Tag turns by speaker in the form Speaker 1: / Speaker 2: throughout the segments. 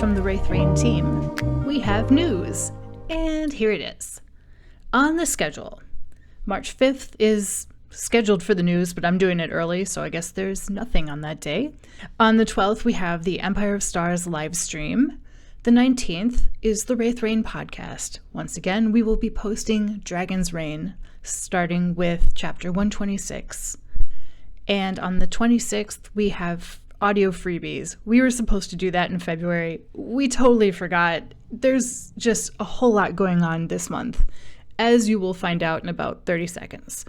Speaker 1: from the Raythe team. We have news, and here it is. On the schedule, March 5th is scheduled for the news, but I'm doing it early, so I guess there's nothing on that day. On the 12th, we have the Empire of Stars live stream. The 19th is the Raythe podcast. Once again, we will be posting Dragon's Reign, starting with chapter 126. And on the 26th, we have audio freebies. We were supposed to do that in February. We totally forgot. There's just a whole lot going on this month, as you will find out in about 30 seconds.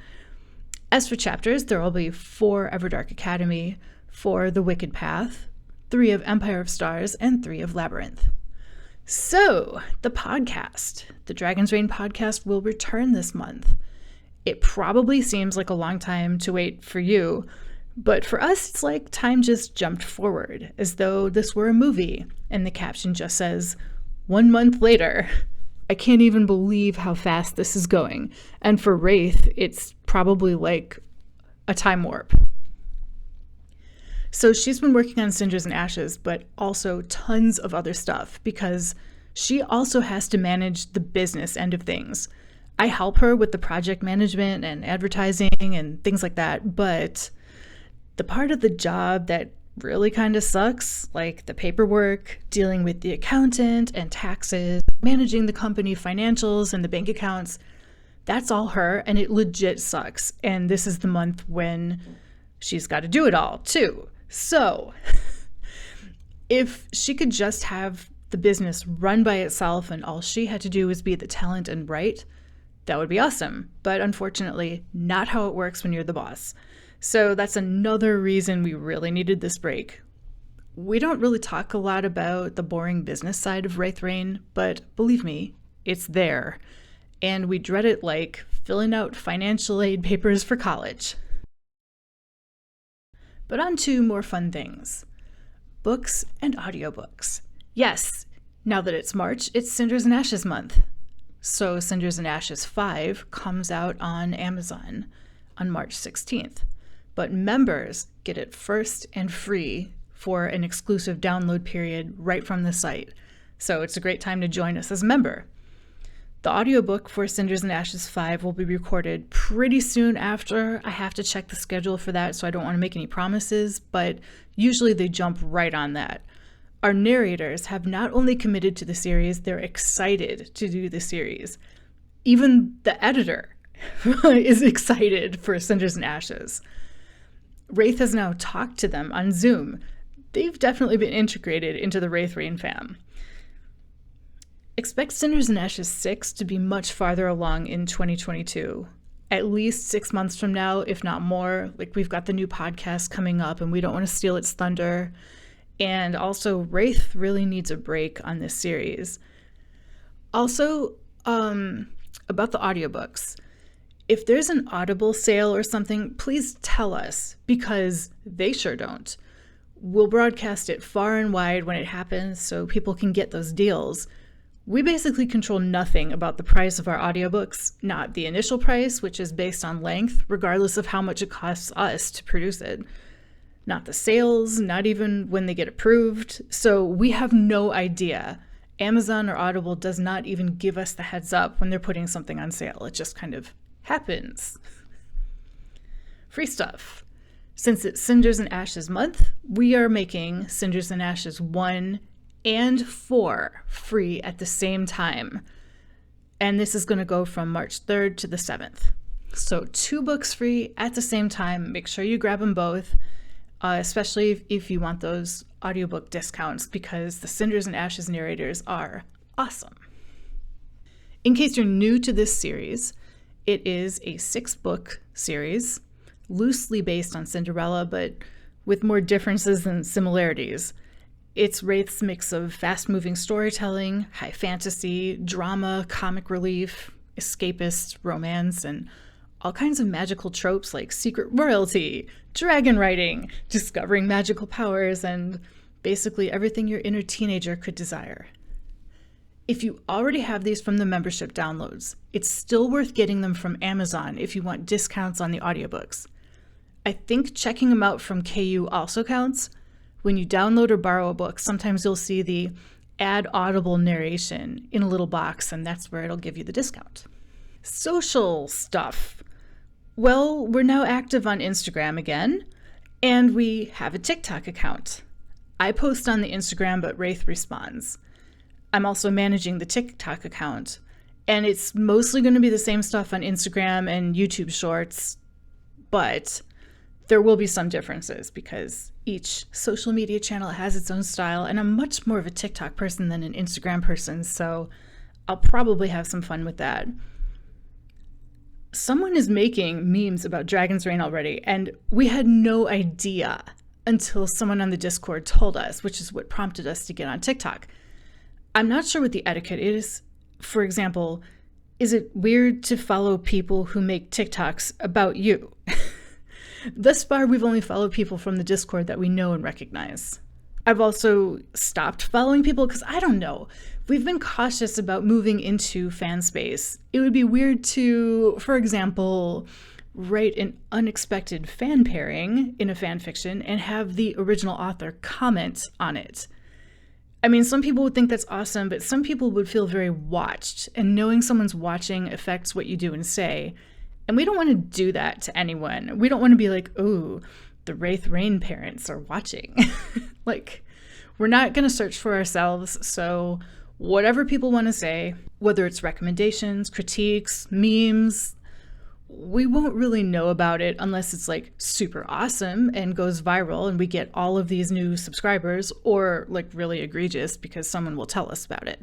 Speaker 1: As for chapters, there will be 4 Everdark Academy, 4 The Wicked Path, 3 of Empire of Stars, and 3 of Labyrinth. So, the podcast. The Dragon's Reign podcast will return this month. It probably seems like a long time to wait for you, but for us, it's like time just jumped forward, as though this were a movie, and the caption just says, 1 month later. I can't even believe how fast this is going. And for Raythe, it's probably like a time warp. So she's been working on Cinders and Ashes, but also tons of other stuff, because she also has to manage the business end of things. I help her with the project management and advertising and things like that, but the part of the job that really kind of sucks, like the paperwork, dealing with the accountant and taxes, managing the company financials and the bank accounts, that's all her, and it legit sucks. And this is the month when she's got to do it all too. So if she could just have the business run by itself and all she had to do was be the talent and write, that would be awesome. But unfortunately, not how it works when you're the boss. So that's another reason we really needed this break. We don't really talk a lot about the boring business side of Raythe, but believe me, it's there. And we dread it like filling out financial aid papers for college. But on to more fun things. Books and audiobooks. Yes, now that it's March, it's Cinders and Ashes month. So Cinders and Ashes 5 comes out on Amazon on March 16th. But members get it first and free for an exclusive download period right from the site. So it's a great time to join us as a member. The audiobook for Cinders and Ashes 5 will be recorded pretty soon after. I have to check the schedule for that, so I don't want to make any promises, but usually they jump right on that. Our narrators have not only committed to the series, they're excited to do the series. Even the editor is excited for Cinders and Ashes. Raythe has now talked to them on Zoom. They've definitely been integrated into the Raythe fam. Expect Cinders and Ashes 6 to be much farther along in 2022. At least 6 months from now, if not more. Like, we've got the new podcast coming up and we don't want to steal its thunder. And also, Raythe really needs a break on this series. Also, about the audiobooks. If there's an Audible sale or something, please tell us, because they sure don't. We'll broadcast it far and wide when it happens so people can get those deals. We basically control nothing about the price of our audiobooks, not the initial price, which is based on length, regardless of how much it costs us to produce it. Not the sales, not even when they get approved. So we have no idea. Amazon or Audible does not even give us the heads up when they're putting something on sale. It just kind of happens. Free stuff. Since it's Cinders and Ashes month, we are making Cinders and Ashes 1 and 4 free at the same time. And this is going to go from March 3rd to the 7th. So 2 books free at the same time. Make sure you grab them both, especially if you want those audiobook discounts, because the Cinders and Ashes narrators are awesome. In case you're new to this series, it is a 6-book series, loosely based on Cinderella, but with more differences than similarities. It's Raythe's mix of fast-moving storytelling, high fantasy, drama, comic relief, escapist, romance, and all kinds of magical tropes like secret royalty, dragon riding, discovering magical powers, and basically everything your inner teenager could desire. If you already have these from the membership downloads, it's still worth getting them from Amazon if you want discounts on the audiobooks. I think checking them out from KU also counts. When you download or borrow a book, sometimes you'll see the add Audible narration in a little box, and that's where it'll give you the discount. Social stuff. Well, we're now active on Instagram again, and we have a TikTok account. I post on the Instagram, but Raythe responds. I'm also managing the TikTok account, and it's mostly going to be the same stuff on Instagram and YouTube Shorts, but there will be some differences because each social media channel has its own style, and I'm much more of a TikTok person than an Instagram person, so I'll probably have some fun with that. Someone is making memes about Dragon's Reign already, and we had no idea until someone on the Discord told us, which is what prompted us to get on TikTok. I'm not sure what the etiquette is. For example, is it weird to follow people who make TikToks about you? Thus far, we've only followed people from the Discord that we know and recognize. I've also stopped following people because I don't know. We've been cautious about moving into fan space. It would be weird to, for example, write an unexpected fan pairing in a fan fiction and have the original author comment on it. I mean, some people would think that's awesome, but some people would feel very watched, and knowing someone's watching affects what you do and say. And we don't want to do that to anyone. We don't want to be like, oh, the Raythe Rain parents are watching. Like, we're not going to search for ourselves. So whatever people want to say, whether it's recommendations, critiques, memes, we won't really know about it unless it's like super awesome and goes viral and we get all of these new subscribers, or like really egregious because someone will tell us about it.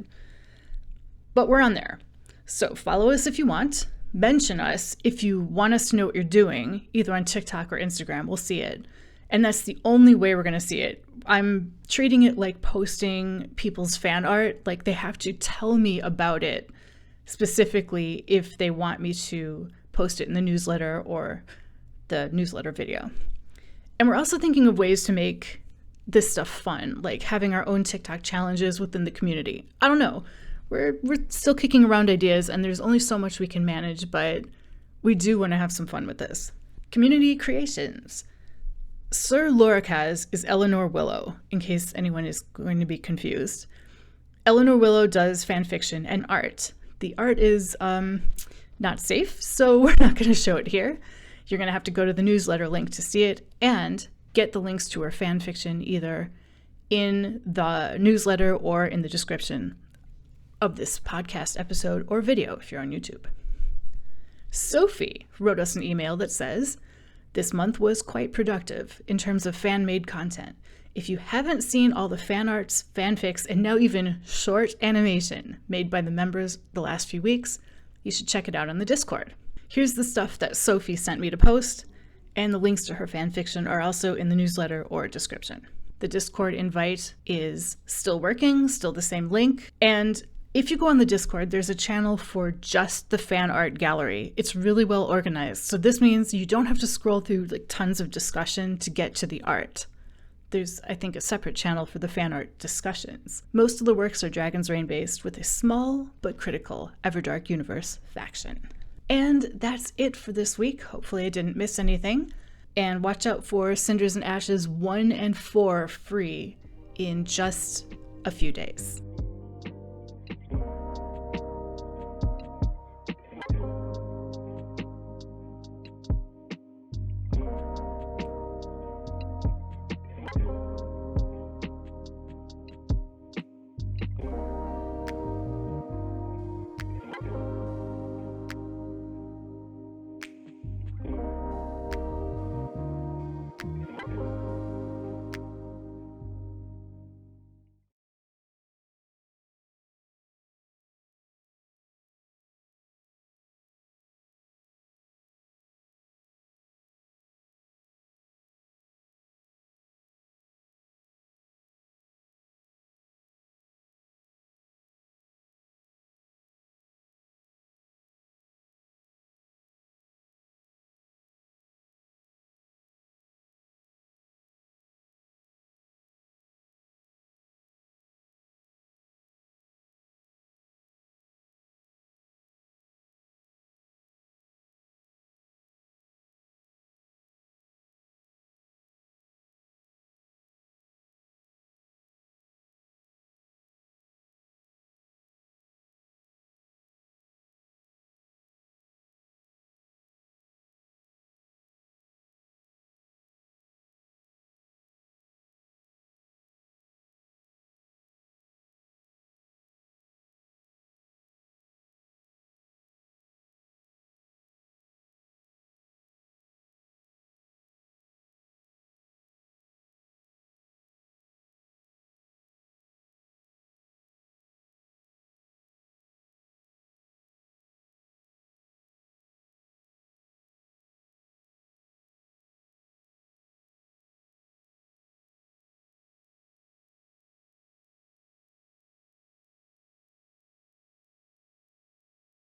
Speaker 1: But we're on there. So follow us if you want. Mention us if you want us to know what you're doing, either on TikTok or Instagram. We'll see it. And that's the only way we're going to see it. I'm treating it like posting people's fan art. Like, they have to tell me about it specifically if they want me to post it in the newsletter or the newsletter video. And we're also thinking of ways to make this stuff fun, like having our own TikTok challenges within the community. I don't know. We're still kicking around ideas, and there's only so much we can manage, but we do want to have some fun with this. Community creations. Sir Loracaz is Eleanor Willow, in case anyone is going to be confused. Eleanor Willow does fan fiction and art. The art is not safe, so we're not going to show it here. You're going to have to go to the newsletter link to see it and get the links to her fan fiction either in the newsletter or in the description of this podcast episode or video if you're on YouTube. Sophie wrote us an email that says, "This month was quite productive in terms of fan-made content. If you haven't seen all the fan arts, fanfics, and now even short animation made by the members the last few weeks, you should check it out on the Discord." Here's the stuff that Sophie sent me to post, and the links to her fanfiction are also in the newsletter or description. The Discord invite is still working, still the same link, and if you go on the Discord, there's a channel for just the fan art gallery. It's really well organized, so this means you don't have to scroll through like tons of discussion to get to the art. There's, I think, a separate channel for the fan art discussions. Most of the works are Dragon's Reign based, with a small but critical Everdark Universe faction. And that's it for this week. Hopefully I didn't miss anything. And watch out for Cinders and Ashes 1 and 4 free in just a few days.